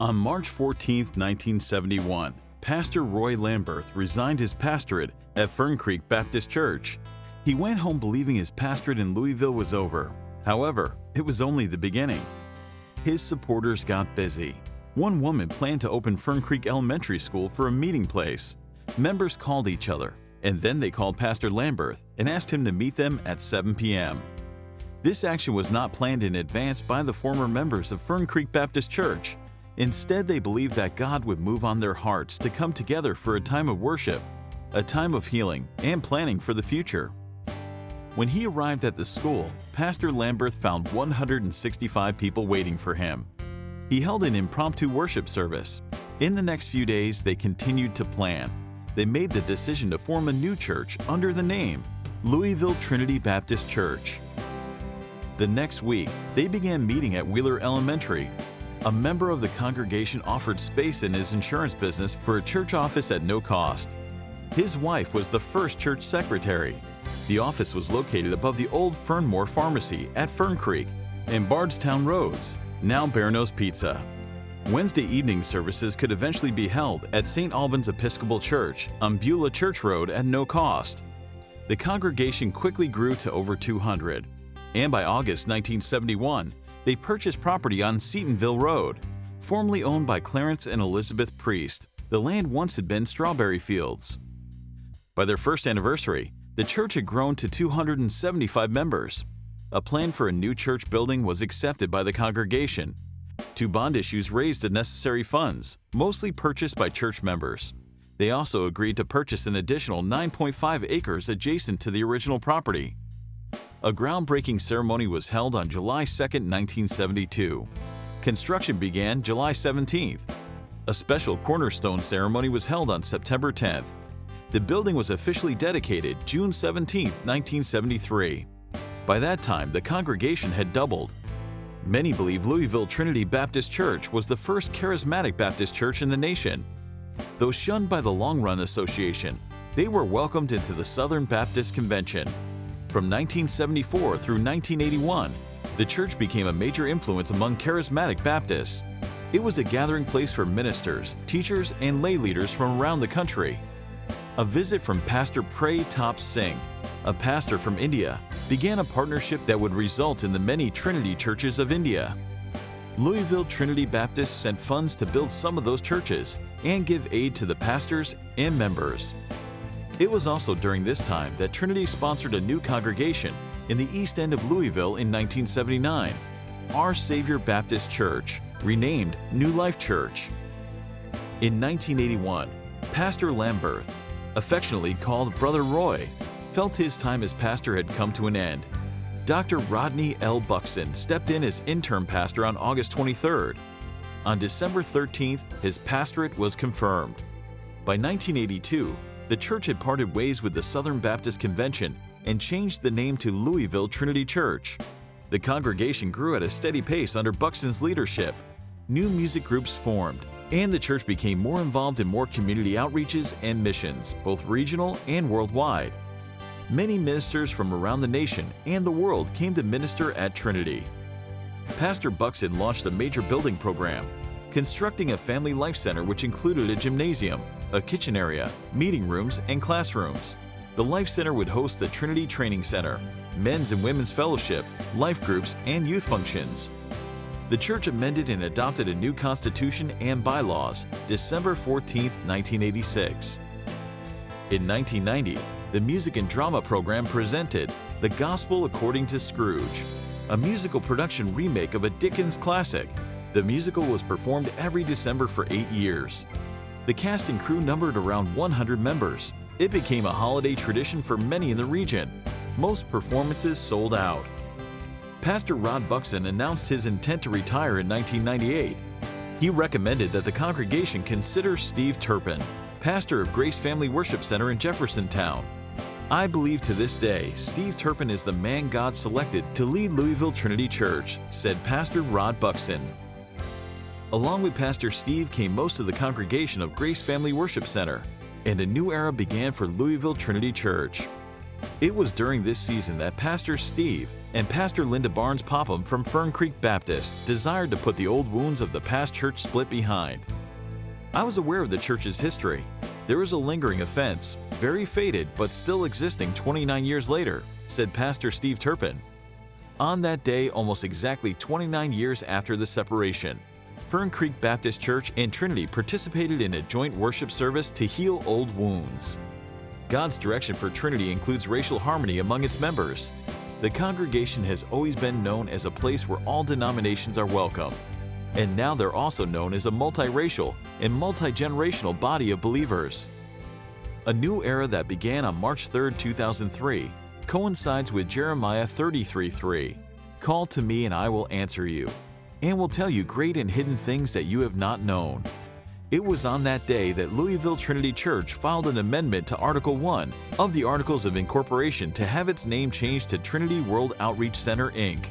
On March 14, 1971, Pastor Roy Lamberth resigned his pastorate at Fern Creek Baptist Church. He went home believing his pastorate in Louisville was over. However, it was only the beginning. His supporters got busy. One woman planned to open Fern Creek Elementary School for a meeting place. Members called each other, and then they called Pastor Lamberth and asked him to meet them at 7 p.m. This action was not planned in advance by the former members of Fern Creek Baptist Church. Instead, they believed that God would move on their hearts to come together for a time of worship, a time of healing, and planning for the future. When he arrived at the school, Pastor Lamberth found 165 people waiting for him. He held an impromptu worship service. In the next few days, they continued to plan. They made the decision to form a new church under the name Louisville Trinity Baptist Church. The next week, they began meeting at Wheeler Elementary. A member of the congregation offered space in his insurance business for a church office at no cost. His wife was the first church secretary. The office was located above the old Fernmore Pharmacy at Fern Creek and Bardstown Roads, now Berno's Pizza. Wednesday evening services could eventually be held at St. Albans Episcopal Church on Beulah Church Road at no cost. The congregation quickly grew to over 200, and by August 1971, they purchased property on Seatonville Road, formerly owned by Clarence and Elizabeth Priest. The land once had been strawberry fields. By their first anniversary, the church had grown to 275 members. A plan for a new church building was accepted by the congregation. 2 bond issues raised the necessary funds, mostly purchased by church members. They also agreed to purchase an additional 9.5 acres adjacent to the original property. A groundbreaking ceremony was held on July 2, 1972. Construction began July 17th. A special cornerstone ceremony was held on September 10th. The building was officially dedicated June 17, 1973. By that time, the congregation had doubled. Many believe Louisville Trinity Baptist Church was the first charismatic Baptist church in the nation. Though shunned by the Long Run Association, they were welcomed into the Southern Baptist Convention. From 1974 through 1981, the church became a major influence among charismatic Baptists. It was a gathering place for ministers, teachers, and lay leaders from around the country. A visit from Pastor Pratap Singh, a pastor from India, began a partnership that would result in the many Trinity churches of India. Louisville Trinity Baptist sent funds to build some of those churches and give aid to the pastors and members. It was also during this time that Trinity sponsored a new congregation in the east end of Louisville in 1979, Our Savior Baptist Church, renamed New Life Church. In 1981, Pastor Lamberth, affectionately called Brother Roy, felt his time as pastor had come to an end. Dr. Rodney L. Buxton stepped in as interim pastor on August 23rd. On December 13th, his pastorate was confirmed. By 1982, the church had parted ways with the Southern Baptist Convention and changed the name to Louisville Trinity Church. The congregation grew at a steady pace under Buxton's leadership. New music groups formed, and the church became more involved in more community outreaches and missions, both regional and worldwide. Many ministers from around the nation and the world came to minister at Trinity. Pastor Buxton launched a major building program, constructing a family life center which included a gymnasium, a kitchen area, meeting rooms, and classrooms. The Life Center would host the Trinity Training Center, men's and women's fellowship, life groups, and youth functions. The church amended and adopted a new constitution and bylaws December 14, 1986. In 1990, the music and drama program presented The Gospel According to Scrooge, a musical production remake of a Dickens classic. The musical was performed every December for 8 years. The cast and crew numbered around 100 members. It became a holiday tradition for many in the region. Most performances sold out. Pastor Rod Buxton announced his intent to retire in 1998. He recommended that the congregation consider Steve Turpin, pastor of Grace Family Worship Center in Jeffersontown. I believe to this day, Steve Turpin is the man God selected to lead Louisville Trinity Church, said Pastor Rod Buxton. Along with Pastor Steve came most of the congregation of Grace Family Worship Center, and a new era began for Louisville Trinity Church. It was during this season that Pastor Steve, and Pastor Linda Barnes Popham from Fern Creek Baptist desired to put the old wounds of the past church split behind. I was aware of the church's history. There is a lingering offense, very faded but still existing 29 years later, said Pastor Steve Turpin. On that day, almost exactly 29 years after the separation, Fern Creek Baptist Church and Trinity participated in a joint worship service to heal old wounds. God's direction for Trinity includes racial harmony among its members. The congregation has always been known as a place where all denominations are welcome, and now they're also known as a multiracial and multi-generational body of believers. A new era that began on March 3, 2003, coincides with Jeremiah 33:3. Call to me and I will answer you, and will tell you great and hidden things that you have not known. It was on that day that Louisville Trinity Church filed an amendment to Article 1 of the Articles of Incorporation to have its name changed to Trinity World Outreach Center, Inc.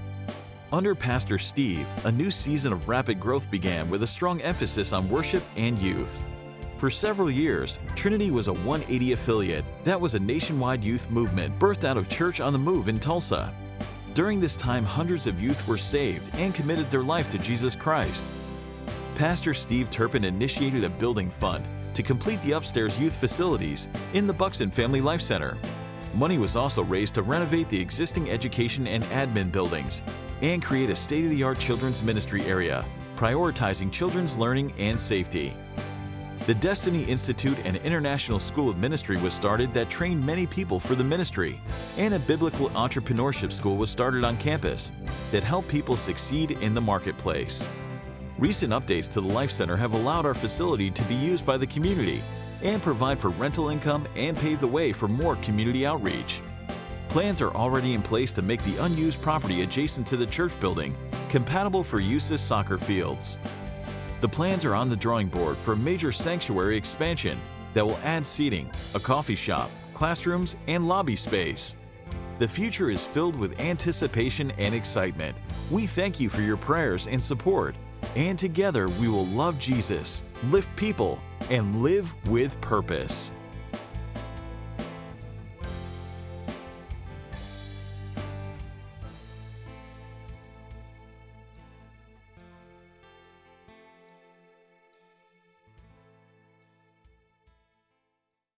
Under Pastor Steve, a new season of rapid growth began with a strong emphasis on worship and youth. For several years, Trinity was a 180 affiliate that was a nationwide youth movement birthed out of Church on the Move in Tulsa. During this time, hundreds of youth were saved and committed their life to Jesus Christ. Pastor Steve Turpin initiated a building fund to complete the upstairs youth facilities in the Buxton Family Life Center. Money was also raised to renovate the existing education and admin buildings and create a state-of-the-art children's ministry area, prioritizing children's learning and safety. The Destiny Institute and International School of Ministry was started that trained many people for the ministry, and a biblical entrepreneurship school was started on campus that helped people succeed in the marketplace. Recent updates to the Life Center have allowed our facility to be used by the community and provide for rental income and pave the way for more community outreach. Plans are already in place to make the unused property adjacent to the church building compatible for use as soccer fields. The plans are on the drawing board for a major sanctuary expansion that will add seating, a coffee shop, classrooms, and lobby space. The future is filled with anticipation and excitement. We thank you for your prayers and support, and together we will love Jesus, lift people, and live with purpose.